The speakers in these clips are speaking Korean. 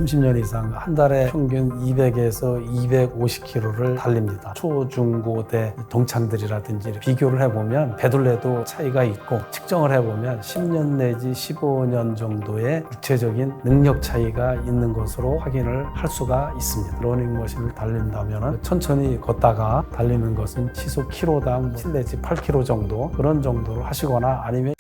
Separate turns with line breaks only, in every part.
30년 이상 한 달에 평균 200에서 250km를 달립니다. 초, 중, 고대 동창들이라든지 비교를 해보면 배둘레도 차이가 있고 측정을 해보면 10년 내지 15년 정도의 육체적인 능력 차이가 있는 것으로 확인을 할 수가 있습니다. 러닝머신을 달린다면 천천히 걷다가 달리는 것은 시속 킬로당 7 내지 8km 정도 그런 정도를 하시거나 아니면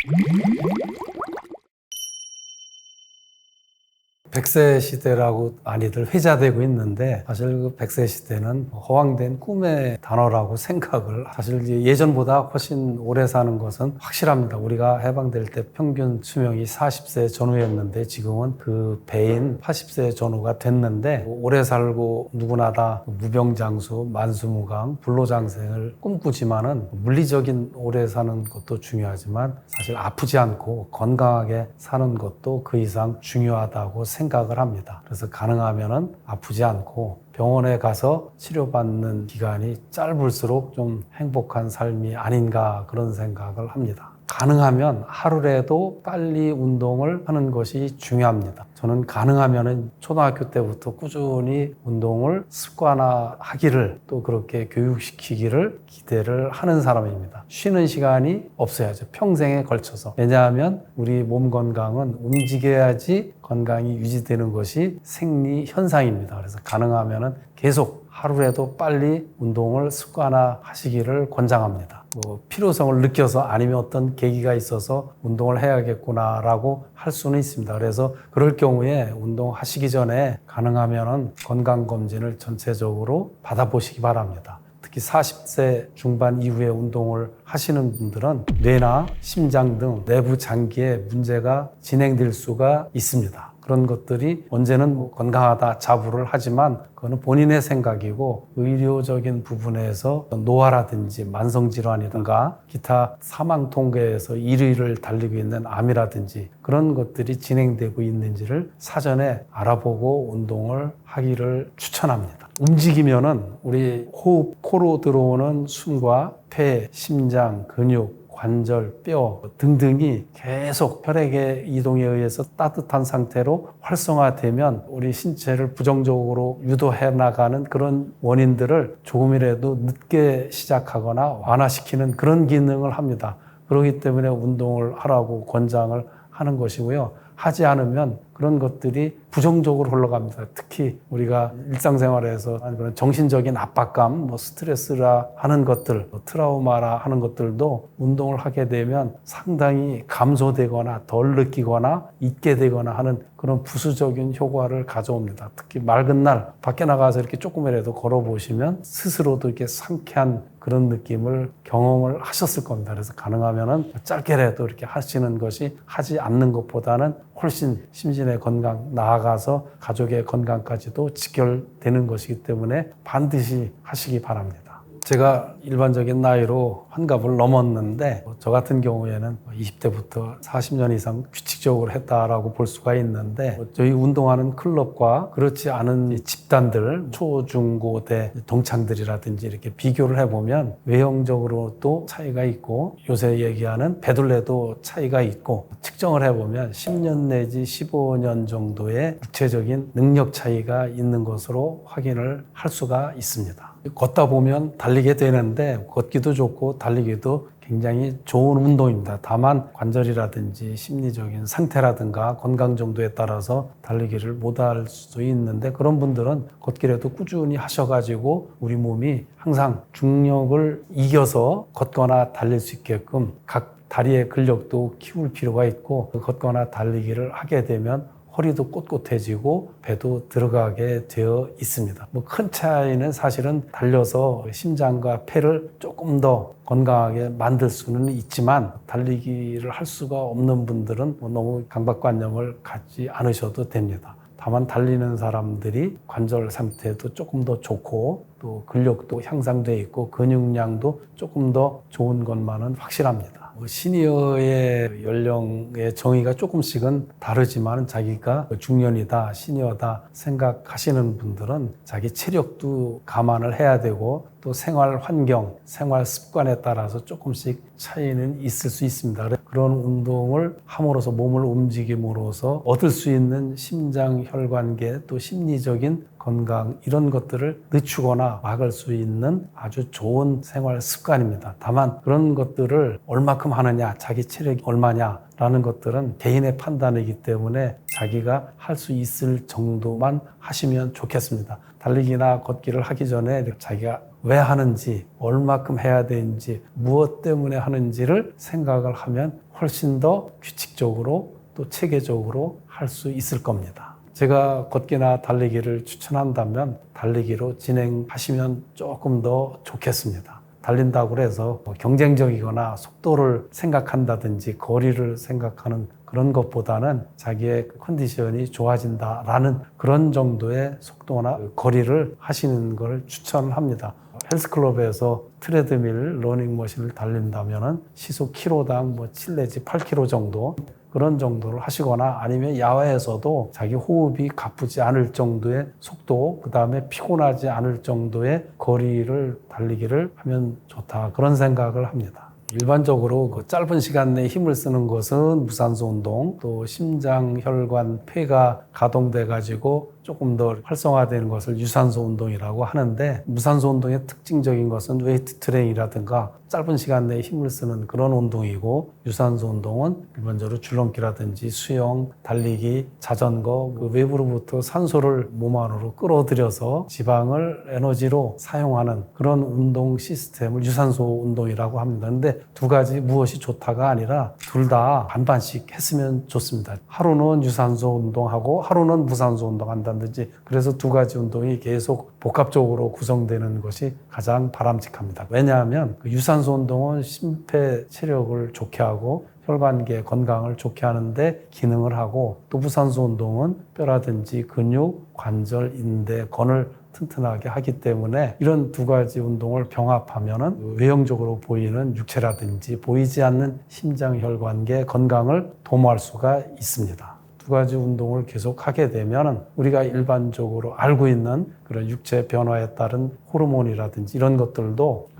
100세 시대라고 많이들 회자되고 있는데 사실 그 100세 시대는 허황된 꿈의 단어라고 생각을 사실 예전보다 훨씬 오래 사는 것은 확실합니다. 우리가 해방될 때 평균 수명이 40세 전후였는데 지금은 그 배인 80세 전후가 됐는데 오래 살고 누구나 다 무병장수, 만수무강, 불로장생을 꿈꾸지만은 물리적인 오래 사는 것도 중요하지만 사실 아프지 않고 건강하게 사는 것도 그 이상 중요하다고 생각을 합니다. 그래서 가능하면은 아프지 않고 병원에 가서 치료받는 기간이 짧을수록 좀 행복한 삶이 아닌가 그런 생각을 합니다. 가능하면 하루라도 빨리 운동을 하는 것이 중요합니다. 저는 가능하면은 초등학교 때부터 꾸준히 운동을 습관화하기를 또 그렇게 교육시키기를 기대를 하는 사람입니다. 쉬는 시간이 없어야죠. 평생에 걸쳐서. 왜냐하면 우리 몸 건강은 움직여야지 건강이 유지되는 것이 생리 현상입니다. 그래서 가능하면은 계속 하루라도 빨리 운동을 습관화하시기를 권장합니다. 필요성을 느껴서 아니면 어떤 계기가 있어서 운동을 해야겠구나라고 할 수는 있습니다. 그래서 그럴 경우에 운동하시기 전에 가능하면 건강검진을 전체적으로 받아보시기 바랍니다. 특히 40세 중반 이후에 운동을 하시는 분들은 뇌나 심장 등 내부 장기에 문제가 진행될 수가 있습니다. 그런 것들이 언제는 건강하다 자부를 하지만 그거는 본인의 생각이고 의료적인 부분에서 노화라든지 만성질환이든가 기타 사망 통계에서 1위를 달리고 있는 암이라든지 그런 것들이 진행되고 있는지를 사전에 알아보고 운동을 하기를 추천합니다. 움직이면은 우리 호흡, 코로 들어오는 숨과 폐, 심장, 근육, 관절, 뼈 등등이 계속 혈액의 이동에 의해서 따뜻한 상태로 활성화되면 우리 신체를 부정적으로 유도해 나가는 그런 원인들을 조금이라도 늦게 시작하거나 완화시키는 그런 기능을 합니다. 그렇기 때문에 운동을 하라고 권장을 하는 것이고요. 하지 않으면 그런 것들이 부정적으로 흘러갑니다. 특히 우리가 일상생활에서 그런 정신적인 압박감, 스트레스라 하는 것들, 트라우마라 하는 것들도 운동을 하게 되면 상당히 감소되거나 덜 느끼거나 잊게 되거나 하는 그런 부수적인 효과를 가져옵니다. 특히 맑은 날 밖에 나가서 이렇게 조금이라도 걸어보시면 스스로도 이렇게 상쾌한 그런 느낌을 경험을 하셨을 겁니다. 그래서 가능하면은 짧게라도 이렇게 하시는 것이 하지 않는 것보다는 훨씬 심신의 건강 나아가서 가족의 건강까지도 직결되는 것이기 때문에 반드시 하시기 바랍니다. 제가 일반적인 나이로 환갑을 넘었는데 저 같은 경우에는 20대부터 40년 이상 규칙적으로 했다라고 볼 수가 있는데 저희 운동하는 클럽과 그렇지 않은 집단들 초, 중, 고대 동창들이라든지 이렇게 비교를 해보면 외형적으로도 차이가 있고 요새 얘기하는 배둘레도 차이가 있고 측정을 해보면 10년 내지 15년 정도의 육체적인 능력 차이가 있는 것으로 확인을 할 수가 있습니다. 걷다 보면 달리게 되는데 걷기도 좋고 달리기도 굉장히 좋은 운동입니다. 다만 관절이라든지 심리적인 상태라든가 건강 정도에 따라서 달리기를 못할 수도 있는데 그런 분들은 걷기라도 꾸준히 하셔가지고 우리 몸이 항상 중력을 이겨서 걷거나 달릴 수 있게끔 각 다리의 근력도 키울 필요가 있고 걷거나 달리기를 하게 되면 허리도 꼿꼿해지고 배도 들어가게 되어 있습니다. 큰 차이는 사실은 달려서 심장과 폐를 조금 더 건강하게 만들 수는 있지만 달리기를 할 수가 없는 분들은 너무 강박관념을 갖지 않으셔도 됩니다. 다만 달리는 사람들이 관절 상태도 조금 더 좋고 또 근력도 향상되어 있고 근육량도 조금 더 좋은 것만은 확실합니다. 시니어의 연령의 정의가 조금씩은 다르지만 자기가 중년이다, 시니어다 생각하시는 분들은 자기 체력도 감안을 해야 되고 또 생활 환경, 생활 습관에 따라서 조금씩 차이는 있을 수 있습니다. 그런 운동을 함으로써 몸을 움직임으로써 얻을 수 있는 심장 혈관계 또 심리적인 건강 이런 것들을 늦추거나 막을 수 있는 아주 좋은 생활 습관입니다. 다만 그런 것들을 얼마큼 하느냐, 자기 체력이 얼마냐라는 것들은 개인의 판단이기 때문에 자기가 할 수 있을 정도만 하시면 좋겠습니다. 달리기나 걷기를 하기 전에 자기가 왜 하는지, 얼마큼 해야 되는지, 무엇 때문에 하는지를 생각을 하면 훨씬 더 규칙적으로 또 체계적으로 할 수 있을 겁니다. 제가 걷기나 달리기를 추천한다면 달리기로 진행하시면 조금 더 좋겠습니다. 달린다고 해서 경쟁적이거나 속도를 생각한다든지 거리를 생각하는 그런 것보다는 자기의 컨디션이 좋아진다라는 그런 정도의 속도나 거리를 하시는 걸 추천합니다. 헬스클럽에서 트레드밀, 러닝머신을 달린다면 시속 킬로당 7 내지 8km 정도 그런 정도를 하시거나 아니면 야외에서도 자기 호흡이 가쁘지 않을 정도의 속도, 그 다음에 피곤하지 않을 정도의 거리를 달리기를 하면 좋다. 그런 생각을 합니다. 일반적으로 그 짧은 시간 내에 힘을 쓰는 것은 무산소 운동, 또 심장, 혈관, 폐가 가동돼 가지고 조금 더 활성화되는 것을 유산소 운동이라고 하는데, 무산소 운동의 특징적인 것은 웨이트 트레이닝이라든가 짧은 시간 내에 힘을 쓰는 그런 운동이고, 유산소 운동은 일반적으로 줄넘기라든지 수영, 달리기, 자전거, 그 외부로부터 산소를 몸 안으로 끌어들여서 지방을 에너지로 사용하는 그런 운동 시스템을 유산소 운동이라고 합니다. 근데 두 가지 무엇이 좋다가 아니라 둘 다 반반씩 했으면 좋습니다. 하루는 유산소 운동하고 하루는 무산소 운동한다든지, 그래서 두 가지 운동이 계속 복합적으로 구성되는 것이 가장 바람직합니다. 왜냐하면 그 유산소 운동은 심폐 체력을 좋게 하고 혈관계 건강을 좋게 하는데 기능을 하고, 또 무산소 운동은 뼈라든지 근육, 관절, 인대, 건을 튼튼하게 하기 때문에 이런 두 가지 운동을 병합하면은 외형적으로 보이는 육체라든지 보이지 않는 심장 혈관계 건강을 도모할 수가 있습니다. 두 가지 운동을 계속 하게 되면은 우리가 일반적으로 알고 있는 그런 육체 변화에 따른 호르몬이라든지 이런 것들도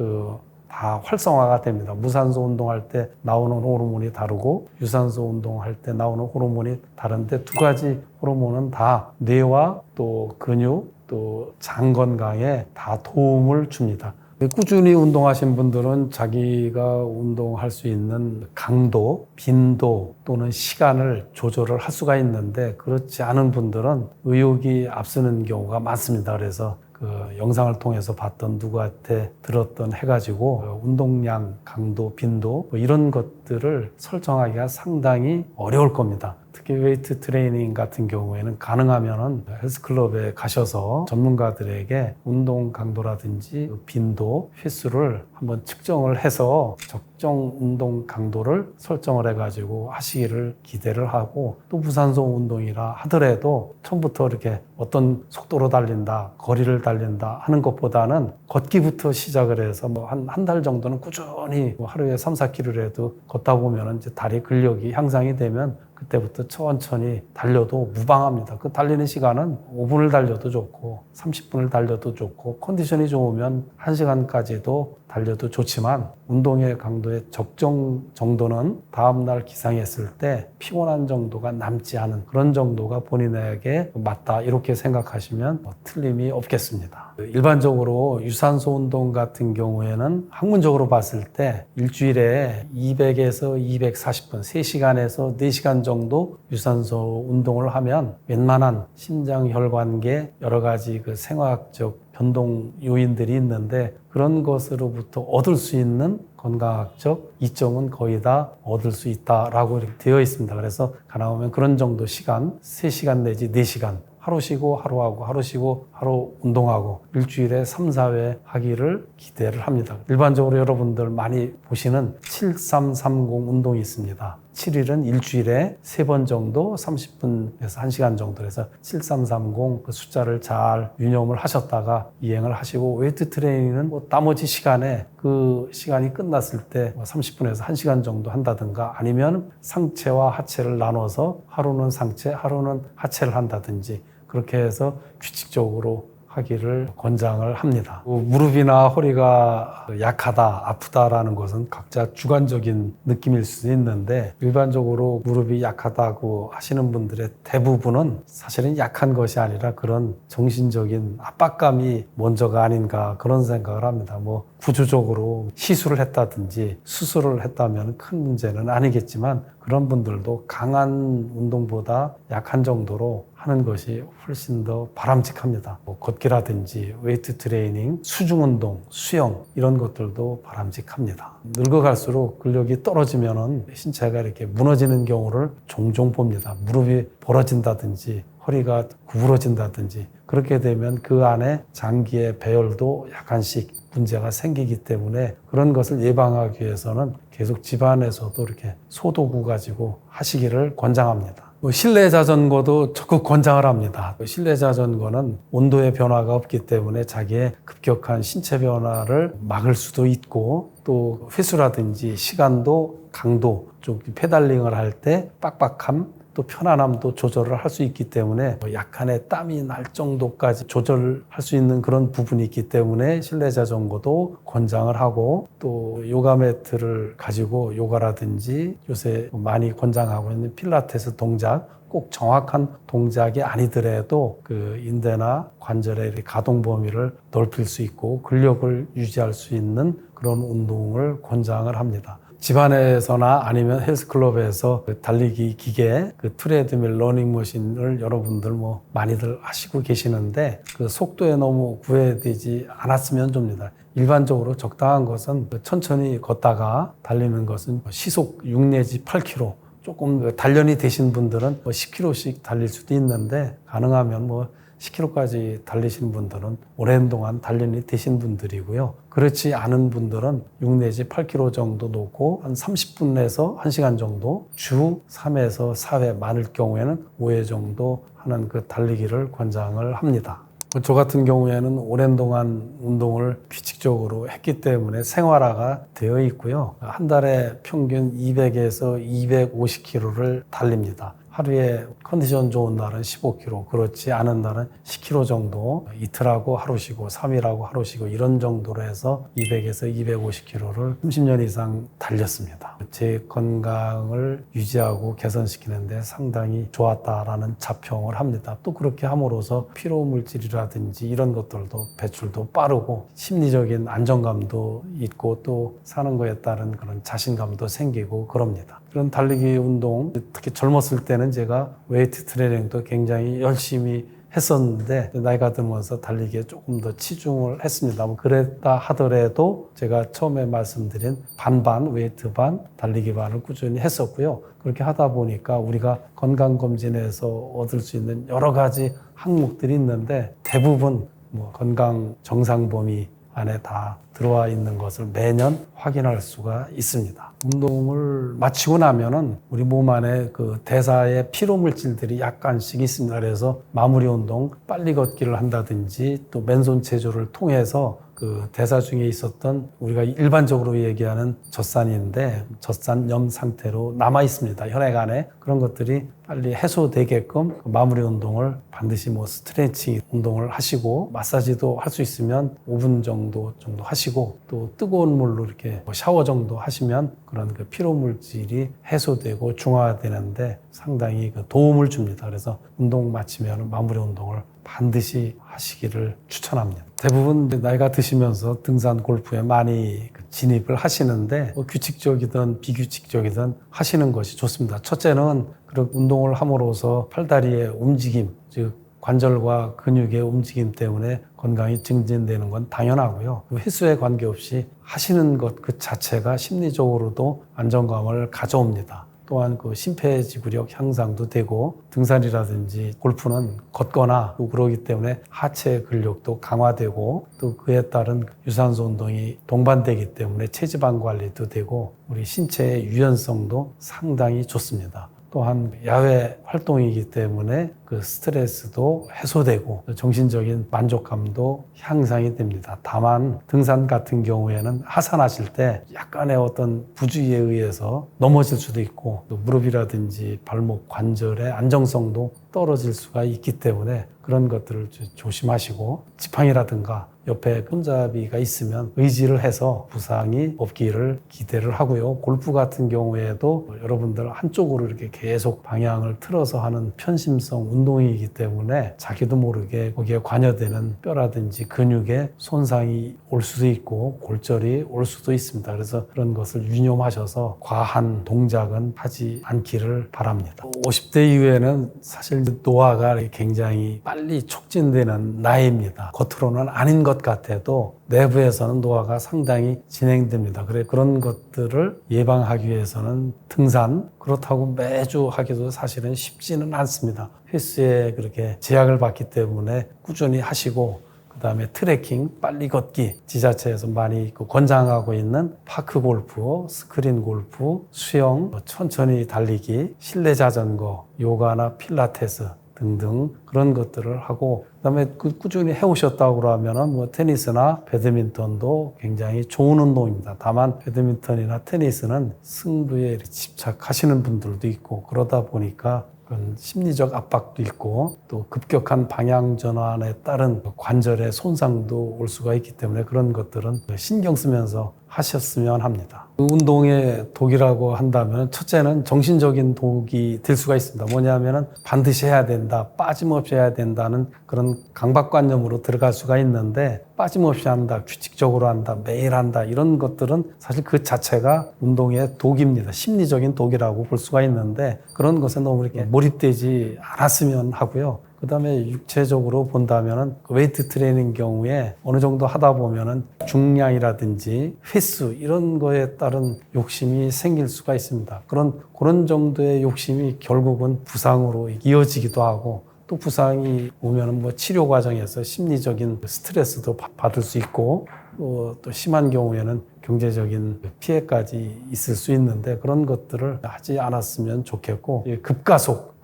다 활성화가 됩니다. 무산소 운동할 때 나오는 호르몬이 다르고 유산소 운동할 때 나오는 호르몬이 다른데, 두 가지 호르몬은 다 뇌와 또 근육 또 장 건강에 다 도움을 줍니다. 꾸준히 운동하신 분들은 자기가 운동할 수 있는 강도, 빈도 또는 시간을 조절을 할 수가 있는데, 그렇지 않은 분들은 의욕이 앞서는 경우가 많습니다. 그래서 그 영상을 통해서 봤던 누구한테 들었던 해가지고 운동량, 강도, 빈도 이런 것들을 설정하기가 상당히 어려울 겁니다. 특히 웨이트 트레이닝 같은 경우에는 가능하면은 헬스클럽에 가셔서 전문가들에게 운동 강도라든지 빈도, 횟수를 한번 측정을 해서 적정 운동 강도를 설정을 해가지고 하시기를 기대를 하고, 또 무산소 운동이라 하더라도 처음부터 이렇게 어떤 속도로 달린다, 거리를 달린다 하는 것보다는 걷기부터 시작을 해서 한 달 정도는 꾸준히 하루에 3, 4km라도 걷다 보면 이제 다리 근력이 향상이 되면 그때부터 천천히 달려도 무방합니다. 그 달리는 시간은 5분을 달려도 좋고 30분을 달려도 좋고 컨디션이 좋으면 1시간까지도 달려도 좋지만, 운동의 강도의 적정 정도는 다음날 기상했을 때 피곤한 정도가 남지 않은 그런 정도가 본인에게 맞다, 이렇게 생각하시면 틀림이 없겠습니다. 일반적으로 유산소 운동 같은 경우에는 학문적으로 봤을 때 일주일에 200에서 240분, 3시간에서 4시간 정도 유산소 운동을 하면 웬만한 심장 혈관계 여러 가지 그 생화학적 변동 요인들이 있는데, 그런 것으로부터 얻을 수 있는 건강학적 이점은 거의 다 얻을 수 있다라고 이렇게 되어 있습니다. 그래서 가능하면 그런 정도 시간, 3시간 내지 4시간, 하루 쉬고 하루 하고 하루 쉬고 하루 운동하고 일주일에 3, 4회 하기를 기대를 합니다. 일반적으로 여러분들 많이 보시는 7330 운동이 있습니다. 7일은 일주일에 3번 정도 30분에서 1시간 정도 해서 7330 그 숫자를 잘 유념을 하셨다가 이행을 하시고, 웨이트 트레이닝은 나머지 시간에 그 시간이 끝났을 때 30분에서 1시간 정도 한다든가, 아니면 상체와 하체를 나눠서 하루는 상체, 하루는 하체를 한다든지 그렇게 해서 규칙적으로 하기를 권장을 합니다. 무릎이나 허리가 약하다, 아프다라는 것은 각자 주관적인 느낌일 수도 있는데 일반적으로 무릎이 약하다고 하시는 분들의 대부분은 사실은 약한 것이 아니라 그런 정신적인 압박감이 먼저가 아닌가 그런 생각을 합니다. 구조적으로 시술을 했다든지 수술을 했다면 큰 문제는 아니겠지만 그런 분들도 강한 운동보다 약한 정도로 하는 것이 훨씬 더 바람직합니다. 걷기라든지 웨이트 트레이닝, 수중 운동, 수영 이런 것들도 바람직합니다. 늙어갈수록 근력이 떨어지면은 신체가 이렇게 무너지는 경우를 종종 봅니다. 무릎이 벌어진다든지 허리가 구부러진다든지 그렇게 되면 그 안에 장기의 배열도 약간씩 문제가 생기기 때문에 그런 것을 예방하기 위해서는 계속 집안에서도 이렇게 소도구 가지고 하시기를 권장합니다. 실내 자전거도 적극 권장을 합니다. 실내 자전거는 온도의 변화가 없기 때문에 자기의 급격한 신체 변화를 막을 수도 있고 또 횟수라든지 시간도 강도 좀 페달링을 할 때 빡빡함 또 편안함도 조절을 할 수 있기 때문에 약간의 땀이 날 정도까지 조절할 수 있는 그런 부분이 있기 때문에 실내 자전거도 권장을 하고 또 요가 매트를 가지고 요가라든지 요새 많이 권장하고 있는 필라테스 동작 꼭 정확한 동작이 아니더라도 그 인대나 관절의 가동 범위를 넓힐 수 있고 근력을 유지할 수 있는 그런 운동을 권장을 합니다. 집안에서나 아니면 헬스클럽에서 달리기 기계, 트레드밀 러닝머신을 여러분들 많이들 하시고 계시는데 그 속도에 너무 구애되지 않았으면 좋습니다. 일반적으로 적당한 것은 천천히 걷다가 달리는 것은 시속 6 내지 8km 조금 단련이 되신 분들은 10km씩 달릴 수도 있는데 가능하면 10km까지 달리신 분들은 오랜 동안 단련이 되신 분들이고요. 그렇지 않은 분들은 6 내지 8km 정도 놓고 한 30분에서 1시간 정도 주 3에서 4회 많을 경우에는 5회 정도 하는 그 달리기를 권장을 합니다. 저 같은 경우에는 오랜 동안 운동을 규칙적으로 했기 때문에 생활화가 되어 있고요. 한 달에 평균 200에서 250km를 달립니다. 하루에 컨디션 좋은 날은 15km, 그렇지 않은 날은 10km 정도 이틀하고 하루 쉬고 3일하고 하루 쉬고 이런 정도로 해서 200에서 250km를 30년 이상 달렸습니다. 제 건강을 유지하고 개선시키는데 상당히 좋았다라는 자평을 합니다. 또 그렇게 함으로써 피로물질이라든지 이런 것들도 배출도 빠르고 심리적인 안정감도 있고 또 사는 거에 따른 그런 자신감도 생기고 그럽니다. 그런 달리기 운동, 특히 젊었을 때는 제가 웨이트 트레이닝도 굉장히 열심히 했었는데 나이가 들면서 달리기에 조금 더 치중을 했습니다. 그랬다 하더라도 제가 처음에 말씀드린 반반, 웨이트 반, 달리기 반을 꾸준히 했었고요. 그렇게 하다 보니까 우리가 건강검진에서 얻을 수 있는 여러 가지 항목들이 있는데 대부분 건강 정상 범위 안에 다 들어와 있는 것을 매년 확인할 수가 있습니다. 운동을 마치고 나면은 우리 몸 안에 그 대사의 피로물질들이 약간씩 있습니다. 그래서 마무리 운동, 빨리 걷기를 한다든지 또 맨손 체조를 통해서 그 대사 중에 있었던 우리가 일반적으로 얘기하는 젖산인데 젖산염 상태로 남아 있습니다. 혈액 안에 그런 것들이 빨리 해소되게끔 그 마무리 운동을 반드시 스트레칭 운동을 하시고 마사지도 할 수 있으면 5분 정도 하시고 또 뜨거운 물로 이렇게 샤워 정도 하시면 그런 그 피로 물질이 해소되고 중화되는데 상당히 그 도움을 줍니다. 그래서 운동 마치면 마무리 운동을 반드시 하시기를 추천합니다. 대부분 나이가 드시면서 등산 골프에 많이 진입을 하시는데 규칙적이든 비규칙적이든 하시는 것이 좋습니다. 첫째는 그런 운동을 함으로써 팔다리의 움직임, 즉 관절과 근육의 움직임 때문에 건강이 증진되는 건 당연하고요. 횟수에 관계없이 하시는 것 그 자체가 심리적으로도 안정감을 가져옵니다. 또한 그 심폐지구력 향상도 되고 등산이라든지 골프는 걷거나 또 그러기 때문에 하체 근력도 강화되고 또 그에 따른 유산소 운동이 동반되기 때문에 체지방 관리도 되고 우리 신체의 유연성도 상당히 좋습니다. 또한 야외 활동이기 때문에 그 스트레스도 해소되고 정신적인 만족감도 향상이 됩니다. 다만 등산 같은 경우에는 하산하실 때 약간의 어떤 부주의에 의해서 넘어질 수도 있고 또 무릎이라든지 발목 관절의 안정성도 떨어질 수가 있기 때문에 그런 것들을 조심하시고 지팡이라든가 옆에 손잡이가 있으면 의지를 해서 부상이 없기를 기대를 하고요. 골프 같은 경우에도 여러분들 한쪽으로 이렇게 계속 방향을 틀어서 하는 편심성 운동이기 때문에 자기도 모르게 거기에 관여되는 뼈라든지 근육에 손상이 올 수도 있고 골절이 올 수도 있습니다. 그래서 그런 것을 유념하셔서 과한 동작은 하지 않기를 바랍니다. 50대 이후에는 사실 노화가 굉장히 빨리 촉진되는 나이입니다. 겉으로는 아닌 것 같아도 내부에서는 노화가 상당히 진행됩니다. 그런 것들을 예방하기 위해서는 등산, 그렇다고 매주 하기도 사실은 쉽지는 않습니다. 횟수에 그렇게 제약을 받기 때문에 꾸준히 하시고 그다음에 트레킹, 빨리 걷기, 지자체에서 많이 권장하고 있는 파크 골프, 스크린 골프, 수영, 천천히 달리기, 실내 자전거, 요가나 필라테스 등등 그런 것들을 하고 그다음에 꾸준히 해오셨다고 그러면은 뭐 테니스나 배드민턴도 굉장히 좋은 운동입니다. 다만 배드민턴이나 테니스는 승부에 집착하시는 분들도 있고 그러다 보니까 그런 심리적 압박도 있고 또 급격한 방향 전환에 따른 관절의 손상도 올 수가 있기 때문에 그런 것들은 신경 쓰면서 하셨으면 합니다. 운동의 독이라고 한다면 첫째는 정신적인 독이 될 수가 있습니다. 뭐냐면은 반드시 해야 된다, 빠짐없이 해야 된다는 그런 강박관념으로 들어갈 수가 있는데 빠짐없이 한다, 규칙적으로 한다, 매일 한다 이런 것들은 사실 그 자체가 운동의 독입니다. 심리적인 독이라고 볼 수가 있는데 그런 것에 너무 이렇게 몰입되지 않았으면 하고요. 그 다음에 육체적으로 본다면은 웨이트 트레이닝 경우에 어느 정도 하다 보면은 중량이라든지 횟수 이런 거에 따른 욕심이 생길 수가 있습니다. 그런 정도의 욕심이 결국은 부상으로 이어지기도 하고 또 부상이 오면은 뭐 치료 과정에서 심리적인 스트레스도 받을 수 있고 또 심한 경우에는 경제적인 피해까지 있을 수 있는데 그런 것들을 하지 않았으면 좋겠고 급가속,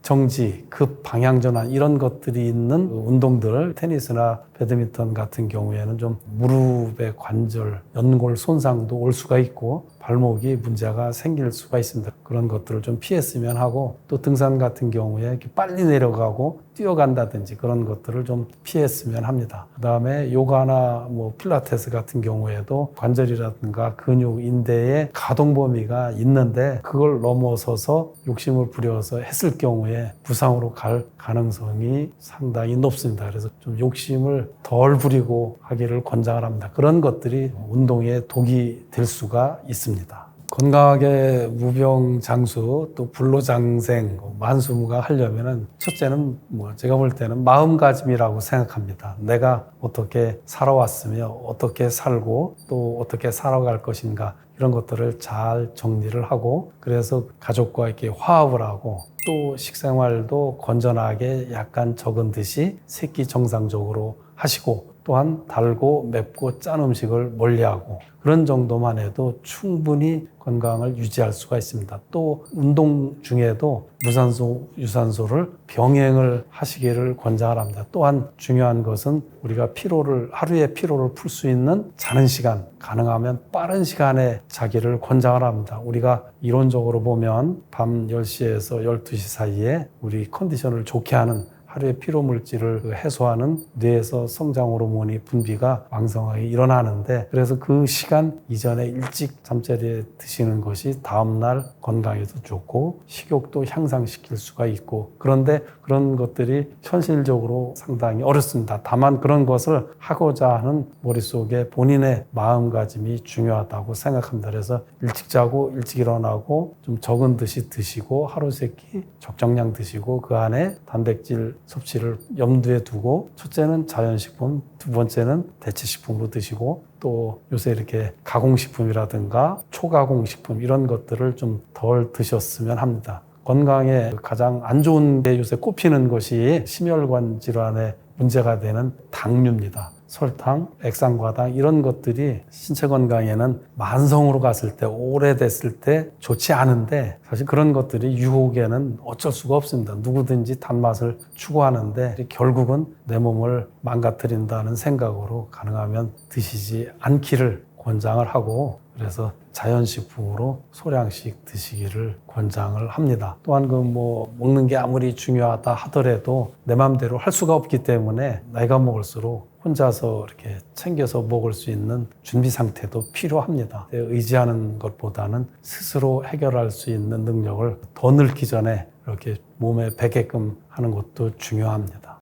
정지, 급 방향 전환 이런 것들이 있는 운동들 테니스나 배드민턴 같은 경우에는 좀 무릎의 관절, 연골 손상도 올 수가 있고 발목이 문제가 생길 수가 있습니다. 그런 것들을 좀 피했으면 하고 또 등산 같은 경우에 이렇게 빨리 내려가고 뛰어간다든지 그런 것들을 좀 피했으면 합니다. 그 다음에 요가나 뭐 필라테스 같은 경우에도 관절이라든가 근육, 인대의 가동 범위가 있는데 그걸 넘어서서 욕심을 부려서 했을 경우에 부상으로 갈 가능성이 상당히 높습니다. 그래서 좀 욕심을 덜 부리고 하기를 권장을 합니다. 그런 것들이 운동의 독이 될 수가 있습니다. 건강하게 무병장수 또 불로장생 만수무강 하려면은 첫째는 뭐 제가 볼 때는 마음가짐이라고 생각합니다. 내가 어떻게 살아왔으며 어떻게 살고 또 어떻게 살아갈 것인가 이런 것들을 잘 정리를 하고 그래서 가족과 이렇게 화합을 하고 또 식생활도 건전하게 약간 적은 듯이 새끼 정상적으로 하시고 또한 달고 맵고 짠 음식을 멀리하고 그런 정도만 해도 충분히 건강을 유지할 수가 있습니다. 또 운동 중에도 무산소, 유산소를 병행을 하시기를 권장을 합니다. 또한 중요한 것은 우리가 하루의 피로를 풀 수 있는 자는 시간, 가능하면 빠른 시간에 자기를 권장을 합니다. 우리가 이론적으로 보면 밤 10시에서 12시 사이에 우리 컨디션을 좋게 하는 하루의 피로 물질을 해소하는 뇌에서 성장 호르몬이 분비가 왕성하게 일어나는데 그래서 그 시간 이전에 일찍 잠자리에 드시는 것이 다음날 건강에도 좋고 식욕도 향상시킬 수가 있고 그런데 그런 것들이 현실적으로 상당히 어렵습니다. 다만 그런 것을 하고자 하는 머릿속에 본인의 마음가짐이 중요하다고 생각합니다. 그래서 일찍 자고 일찍 일어나고 좀 적은 듯이 드시고 하루 세 끼 적정량 드시고 그 안에 단백질 섭취를 염두에 두고 첫째는 자연식품, 두 번째는 대체식품으로 드시고 또 요새 이렇게 가공식품이라든가 초가공식품 이런 것들을 좀 덜 드셨으면 합니다. 건강에 가장 안 좋은 게 요새 꼽히는 것이 심혈관 질환에 문제가 되는 당류입니다. 설탕, 액상과당 이런 것들이 신체 건강에는 만성으로 갔을 때, 오래됐을 때 좋지 않은데 사실 그런 것들이 유혹에는 어쩔 수가 없습니다. 누구든지 단맛을 추구하는데 결국은 내 몸을 망가뜨린다는 생각으로 가능하면 드시지 않기를 권장을 하고, 그래서 자연식품으로 소량씩 드시기를 권장을 합니다. 또한 먹는 게 아무리 중요하다 하더라도 내 마음대로 할 수가 없기 때문에 나이가 먹을수록 혼자서 이렇게 챙겨서 먹을 수 있는 준비 상태도 필요합니다. 의지하는 것보다는 스스로 해결할 수 있는 능력을 더 늘기 전에 이렇게 몸에 배게끔 하는 것도 중요합니다.